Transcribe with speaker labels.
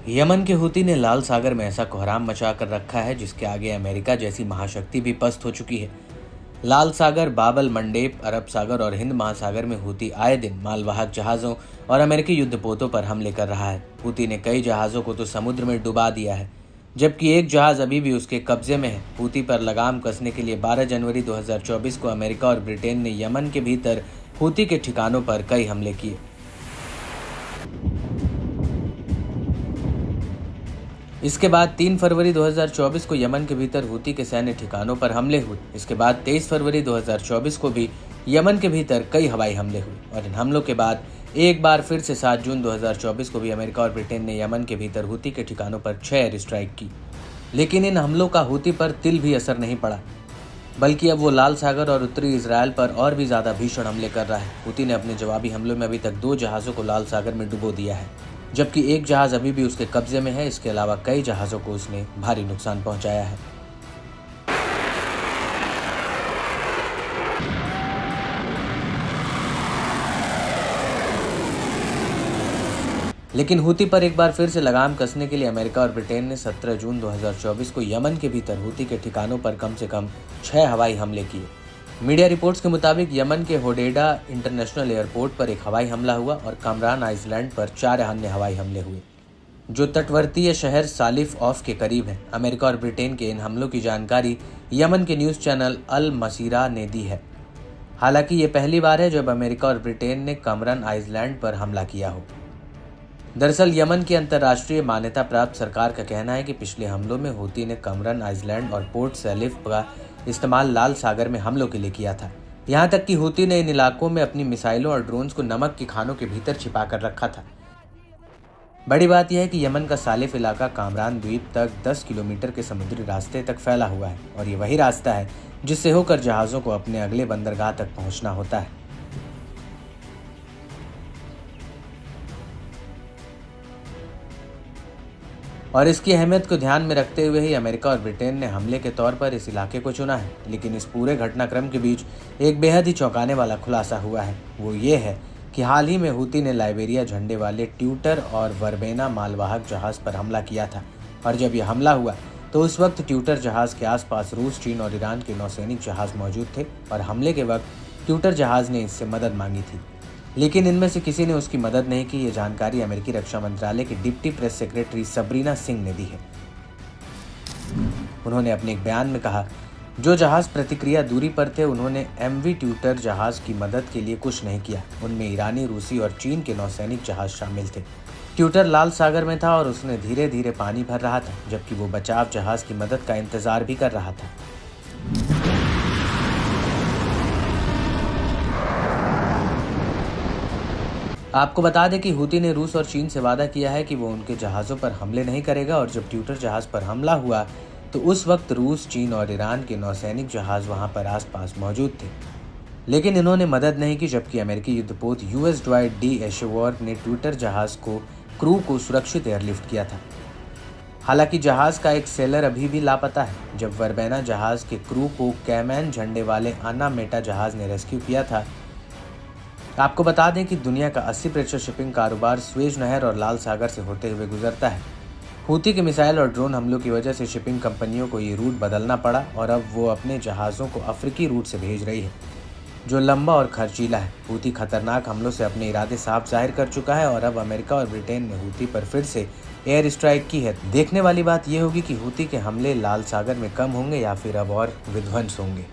Speaker 1: Yemen के Houthi ने लाल सागर में ऐसा कोहराम मचा कर रखा है जिसके आगे अमेरिका जैसी महाशक्ति भी पस्त हो चुकी है। लाल सागर, बाबल मंडेप, अरब सागर और हिंद महासागर में हूती आए दिन मालवाहक जहाजों और अमेरिकी युद्धपोतों पर हमले कर रहा है। हूती ने कई जहाजों को तो समुद्र में डुबा दिया है, जबकि एक जहाज अभी भी उसके कब्जे में है। हूती पर लगाम कसने के लिए 12 जनवरी 2024 को अमेरिका और ब्रिटेन ने यमन के भीतर हूती के ठिकानों पर कई हमले किए। इसके बाद 3 फरवरी 2024 को यमन के भीतर हूती के सैन्य ठिकानों पर हमले हुए। इसके बाद 23 फरवरी 2024 को भी यमन के भीतर कई हवाई हमले हुए और इन हमलों के बाद एक बार फिर से 7 जून 2024 को भी अमेरिका और ब्रिटेन ने यमन के भीतर हूती के ठिकानों पर 6 एयर स्ट्राइक की। लेकिन इन हमलों का हूती पर तिल भी असर नहीं पड़ा, बल्कि अब वो लाल सागर और उत्तरी इजराइल पर और भी ज्यादा भीषण हमले कर रहा है। हूती ने अपने जवाबी हमलों में अभी तक 2 जहाज़ों को लाल सागर में डुबो दिया है, जबकि एक जहाज अभी भी उसके कब्जे में है। इसके अलावा कई जहाज़ों को उसने भारी नुकसान पहुंचाया है। लेकिन हूती पर एक बार फिर से लगाम कसने के लिए अमेरिका और ब्रिटेन ने 17 जून 2024 को यमन के भीतर हूती के ठिकानों पर कम से कम 6 हवाई हमले किए। मीडिया रिपोर्ट्स के मुताबिक यमन के होडेडा इंटरनेशनल एयरपोर्ट पर एक हवाई हमला हुआ और कामरान आइलैंड पर 4 अन्य हवाई हमले हुए, जो तटवर्तीय शहर सालिफ ऑफ के करीब है। अमेरिका और ब्रिटेन के इन हमलों की जानकारी यमन के न्यूज़ चैनल अल मसीरा ने दी है। हालांकि ये पहली बार है जब अमेरिका और ब्रिटेन ने कामरान आइलैंड पर हमला किया हो। दरअसल यमन की अंतर्राष्ट्रीय मान्यता प्राप्त सरकार का कहना है कि पिछले हमलों में हूती ने कामरान आइलैंड और पोर्ट सैलिफ का इस्तेमाल लाल सागर में हमलों के लिए किया था। यहाँ तक कि हूती ने इन इलाकों में अपनी मिसाइलों और ड्रोन्स को नमक की खानों के भीतर छिपा कर रखा था। बड़ी बात यह है कि यमन का सालिफ इलाका कामरान द्वीप तक 10 किलोमीटर के समुद्री रास्ते तक फैला हुआ है और ये वही रास्ता है जिससे होकर जहाज़ों को अपने अगले बंदरगाह तक पहुंचना होता है। और इसकी अहमियत को ध्यान में रखते हुए ही अमेरिका और ब्रिटेन ने हमले के तौर पर इस इलाके को चुना है। लेकिन इस पूरे घटनाक्रम के बीच एक बेहद ही चौंकाने वाला खुलासा हुआ है। वो ये है कि हाल ही में हूती ने लाइबेरिया झंडे वाले ट्यूटर और वर्बेना मालवाहक जहाज़ पर हमला किया था और जब यह हमला हुआ तो उस वक्त ट्यूटर जहाज़ के आसपास रूस, चीन और ईरान के नौसैनिक जहाज़ मौजूद थे और हमले के वक्त ट्यूटर जहाज़ ने इससे मदद मांगी थी, लेकिन इनमें से किसी ने उसकी मदद नहीं की। ये जानकारी अमेरिकी रक्षा मंत्रालय की deputy press secretary Sabrina Singh ने दी है। उन्होंने अपने एक बयान में कहा, जो जहाज प्रतिक्रिया दूरी पर थे उन्होंने एमवी ट्यूटर जहाज की मदद के लिए कुछ नहीं किया। उनमें ईरानी, रूसी और चीन के नौसैनिक जहाज शामिल थे। ट्यूटर लाल सागर में था और उसने धीरे धीरे पानी भर रहा था, जबकि वो बचाव जहाज की मदद का इंतजार भी कर रहा था। आपको बता दें कि हूती ने रूस और चीन से वादा किया है कि वो उनके जहाज़ों पर हमले नहीं करेगा और जब ट्यूटर जहाज़ पर हमला हुआ तो उस वक्त रूस, चीन और ईरान के नौसैनिक जहाज़ वहां पर आसपास मौजूद थे, लेकिन इन्होंने मदद नहीं की। जबकि अमेरिकी युद्धपोत यूएस ड्वाइट डी एशेवर्थ ने ट्यूटर जहाज़ को क्रू को सुरक्षित एयरलिफ्ट किया था। हालांकि जहाज़ का एक सेलर अभी भी लापता है। जब वर्बेना जहाज़ के क्रू को कैमैन झंडे वाले अन्ना मेटा जहाज़ ने रेस्क्यू किया था। आपको बता दें कि दुनिया का 80% शिपिंग कारोबार स्वेज नहर और लाल सागर से होते हुए गुजरता है। हूती के मिसाइल और ड्रोन हमलों की वजह से शिपिंग कंपनियों को ये रूट बदलना पड़ा और अब वो अपने जहाज़ों को अफ्रीकी रूट से भेज रही है, जो लंबा और खर्चीला है। हूती खतरनाक हमलों से अपने इरादे साफ जाहिर कर चुका है और अब अमेरिका और ब्रिटेन ने हूती पर फिर से एयर स्ट्राइक की है। देखने वाली बात यह होगी कि हूती के हमले लाल सागर में कम होंगे या फिर अब और विध्वंस होंगे।